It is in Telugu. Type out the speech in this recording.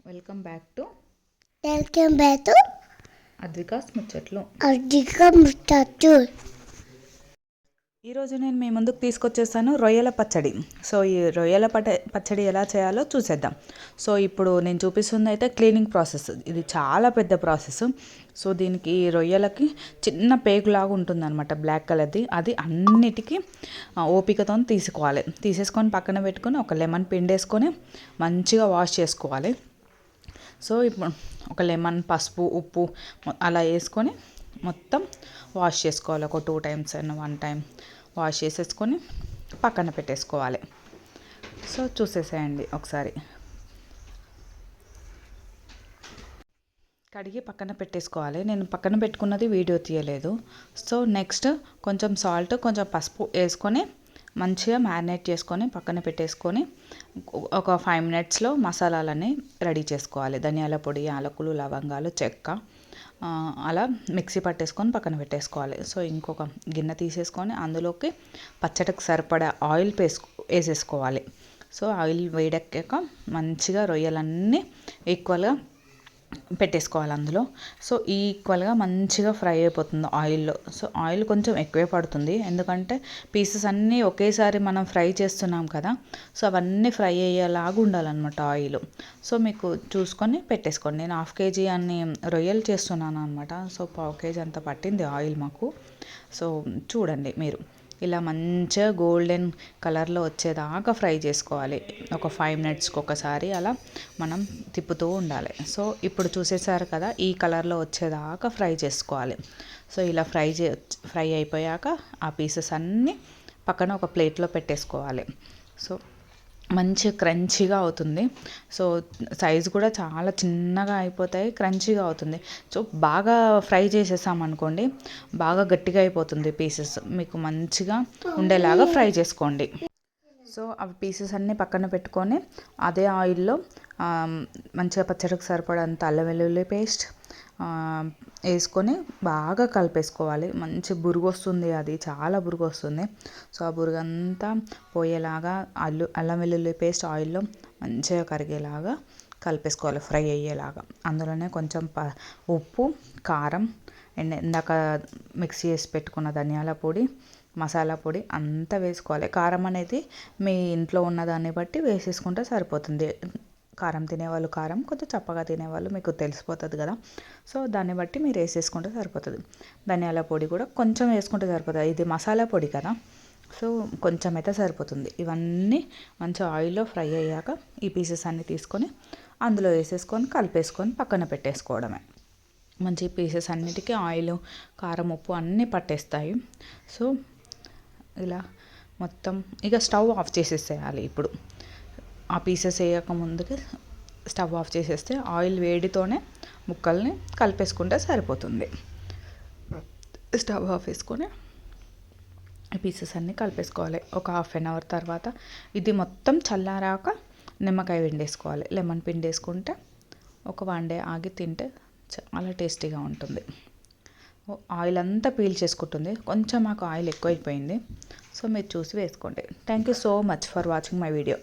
Welcome back to welcome back to అద్వికాస్ ముచ్చట్లు. అధిక ముచ్చట్లు. ఈరోజు నేను మీ ముందుకు తీసుకొచ్చేసాను రొయ్యల పచ్చడి. సో ఈ రొయ్యల పచ్చడి ఎలా చేయాలో చూసేద్దాం. సో ఇప్పుడు నేను చూపిస్తుంది అయితే క్లీనింగ్ ప్రాసెస్. ఇది చాలా పెద్ద ప్రాసెస్. సో దీనికి రొయ్యలకి చిన్న పేగులాగా ఉంటుందన్నమాట, బ్లాక్ కలర్ది. అది అన్నిటికీ ఓపికతో తీసుకోవాలి. తీసేసుకొని పక్కన పెట్టుకొని ఒక లెమన్ పిండేసుకొని మంచిగా వాష్ చేసుకోవాలి. సో ఇప్పుడు ఒక లెమన్, పసుపు, ఉప్పు అలా వేసుకొని మొత్తం వాష్ చేసుకోవాలి. ఒక 2 times అండ్ 1 time వాష్ చేసేసుకొని పక్కన పెట్టేసుకోవాలి. సో చూసేసేయండి ఒకసారి. కడిగి పక్కన పెట్టేసుకోవాలి. నేను పక్కన పెట్టుకున్నది వీడియో తీయలేదు. సో నెక్స్ట్ కొంచెం సాల్ట్, కొంచెం పసుపు వేసుకొని మంచిగా మ్యారినేట్ చేసుకొని పక్కన పెట్టేసుకొని ఒక 5 minutesలో మసాలాలన్నీ రెడీ చేసుకోవాలి. ధనియాల పొడి, యాలకులు, లవంగాలు, చెక్క అలా మిక్సీ పట్టేసుకొని పక్కన పెట్టేసుకోవాలి. సో ఇంకొక గిన్నె తీసేసుకొని అందులోకి పచ్చడికి సరిపడా ఆయిల్ వేసేసుకోవాలి. సో ఆయిల్ వేడెక్కాక మంచిగా రొయ్యలన్నీ ఈక్వల్గా పెట్టేసుకోవాలి అందులో. సో ఈక్వల్గా మంచిగా ఫ్రై అయిపోతుంది ఆయిల్లో. సో ఆయిల్ కొంచెం ఎక్కువే పడుతుంది, ఎందుకంటే పీసెస్ అన్నీ ఒకేసారి మనం ఫ్రై చేస్తున్నాం కదా. సో అవన్నీ ఫ్రై అయ్యేలాగా ఉండాలన్నమాట ఆయిల్. సో మీకు చూసుకొని పెట్టేసుకోండి. నేను 1/2 kg అన్ని రొయ్యలు చేస్తున్నాను అనమాట. సో 1/4 kg అంత పట్టింది ఆయిల్ మాకు. సో చూడండి మీరు, ఇలా మంచిగా గోల్డెన్ కలర్లో వచ్చేదాకా ఫ్రై చేసుకోవాలి. ఒక 5 minutesకి ఒకసారి అలా మనం తిప్పుతూ ఉండాలి. సో ఇప్పుడు చూసేసారు కదా, ఈ కలర్లో వచ్చేదాకా ఫ్రై చేసుకోవాలి. సో ఇలా ఫ్రై అయిపోయాక ఆ పీసెస్ అన్నీ పక్కన ఒక ప్లేట్లో పెట్టేసుకోవాలి. సో మంచి క్రంచీగా అవుతుంది. సో సైజు కూడా చాలా చిన్నగా అయిపోతాయి, క్రంచీగా అవుతుంది. సో బాగా ఫ్రై చేసేసామనుకోండి, బాగా గట్టిగా అయిపోతుంది పీసెస్. మీకు మంచిగా ఉండేలాగా ఫ్రై చేసుకోండి. సో అవి పీసెస్ అన్నీ పక్కన పెట్టుకొని అదే ఆయిల్లో మంచిగా పచ్చడికి సరిపడంత అల్లం వెల్లుల్లి పేస్ట్ వేసుకొని బాగా కలిపేసుకోవాలి. మంచి బురుగు వస్తుంది, అది చాలా బురుగు వస్తుంది. సో ఆ బురుగు అంతా పోయేలాగా అల్లం వెల్లుల్లి పేస్ట్ ఆయిల్లో మంచిగా కరిగేలాగా కలిపేసుకోవాలి, ఫ్రై అయ్యేలాగా. అందులోనే కొంచెం ఉప్పు, కారం అండ్ ఇందాక మిక్సీ చేసి పెట్టుకున్న ధనియాల పొడి, మసాలా పొడి అంతా వేసుకోవాలి. కారం అనేది మీ ఇంట్లో ఉన్నదాన్ని బట్టి వేసేసుకుంటే సరిపోతుంది. కారం తినేవాళ్ళు కారం, కొంచెం చప్పగా తినేవాళ్ళు మీకు తెలిసిపోతుంది కదా. సో దాన్ని బట్టి మీరు వేసేసుకుంటే సరిపోతుంది. ధనియాల పొడి కూడా కొంచెం వేసుకుంటే సరిపోతుంది, ఇది మసాలా పొడి కదా. సో కొంచెం అయితే సరిపోతుంది. ఇవన్నీ మంచి ఆయిల్లో ఫ్రై అయ్యాక ఈ పీసెస్ అన్నీ తీసుకొని అందులో వేసేసుకొని కలిపేసుకొని పక్కన పెట్టేసుకోవడమే. మంచి పీసెస్ అన్నిటికీ ఆయిల్, కారం, ఉప్పు అన్నీ పట్టేస్తాయి. సో ఇలా మొత్తం ఇక స్టవ్ ఆఫ్ చేసేసేయాలి. ఇప్పుడు ఆ పీసెస్ వేయక ముందుకి స్టవ్ ఆఫ్ చేసేస్తే ఆయిల్ వేడితోనే ముక్కల్ని కలిపేసుకుంటే సరిపోతుంది. స్టవ్ ఆఫ్ వేసుకొని ఈ పీసెస్ అన్నీ కలిపేసుకోవాలి. ఒక 1/2 hour తర్వాత ఇది మొత్తం చల్లారాక నిమ్మకాయ పిండేసుకోవాలి. లెమన్ పిండేసుకుంటే ఒక 1 day ఆగి తింటే చాలా టేస్టీగా ఉంటుంది. ఆయిల్ అంతా పీల్ చేసుకుంటుంది. కొంచెం మాకు ఆయిల్ ఎక్కువైపోయింది. సో మీరు చూసి వేసుకోండి. Thank you so much for watching my video.